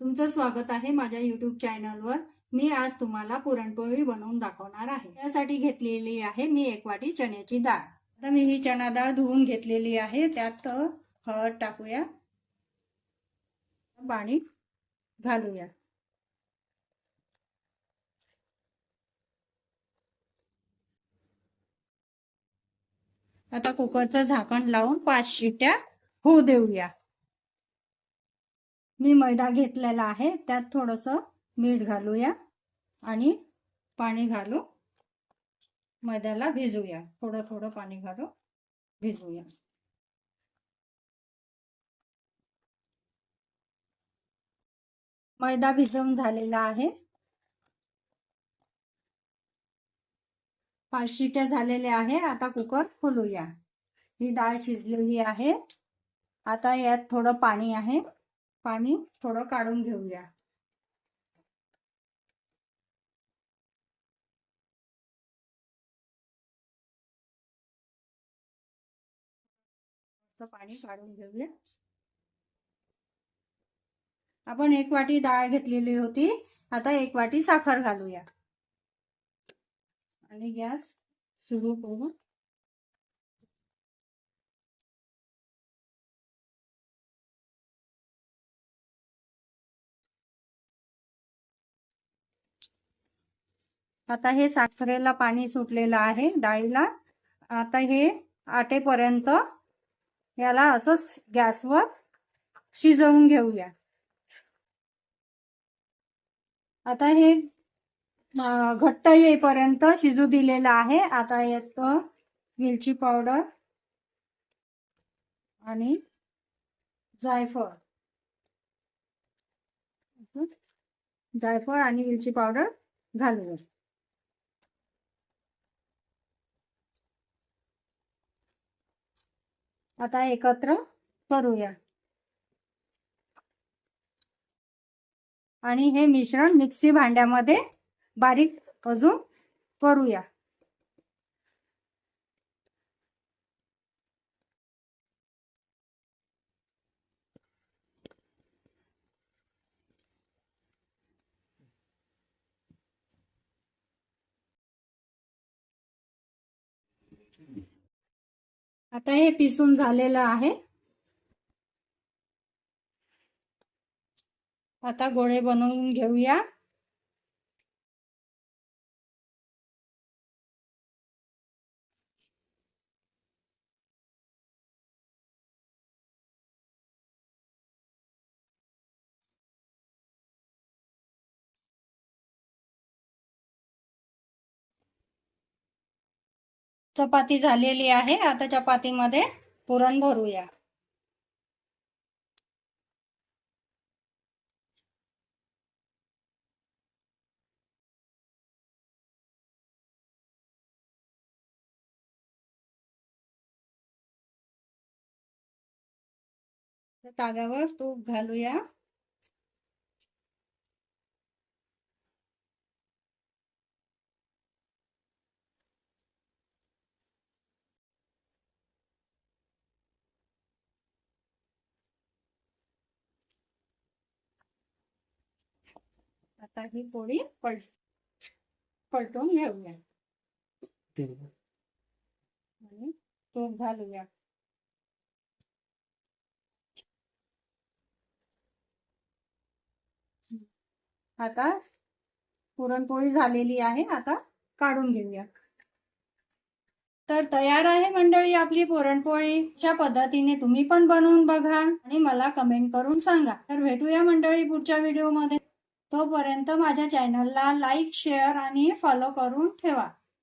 तुमचं स्वागत आहे माझ्या YouTube चॅनलवर। मी आज तुम्हाला पुरणपोळी बनवून दाखवणार आहे। यासाठी घेतलेली आहे मी 1 वाटी चण्याची डाळ। आता मी ही चणा डाळ धुवून घेतलेली आहे। त्यात हळद टाकूया, पाणी घालूया। आता कुकरचं झाकण लावून 5 शिट्या होऊ देऊया। मी मैदा घेतलेला आहे, त्यात थोडंसं मीठ घालूया आणि पाणी घालू मैद्याला भिजूया। थोडं थोडं पाणी घालू भिजूया। मैदा भिजवून झालेला आहे। 5 शिट्या झालेल्या आहे। आता कुकर खोलूया। ही डाळ शिजलेली आहे। आता यात थोडं पाणी आहे, पाणी थोडं काढून घेऊया। पाणी काढून घेऊया। आपण 1 वाटी डाळ घेतलेली होती। आता 1 वाटी साखर घालूया आणि गॅस सुरू करू। आता हे साखरेला पाणी सुटलेलं आहे डाळीला। आता हे आटेपर्यंत याला असंच गॅसवर शिजवून घेऊया। आता हे घट्ट येईपर्यंत शिजू दिलेलं आहे। आता यात वेलची पावडर आणि जायफळ आणि वेलची पावडर घालूया। आता एकत्र करूया आणि हे मिश्रण मिक्सी भांड्यामध्ये बारीक अजून करूया। आता हे पिसून झालेलं आहे। आता गोळे बनवून घेऊया। चपाती झालेली आहे। आता चपातीमध्ये पुरण भरूया। तव्यावर तूप घालूया। आता ही पोळी पलटून घेऊया आणि तूप घालूया। आता पुरणपोळी झालेली आहे। आता काढून घेऊया। तर तयार आहे मंडळी आपली पुरणपोळी। अशा पद्धतीने तुम्ही पण बनवून बघा आणि मला कमेंट करून सांगा। तर भेटूया मंडळी पुढच्या व्हिडिओ मध्ये। तोपर्यंत माझ्या चॅनलला लाईक, शेअर आणि फॉलो करून ठेवा।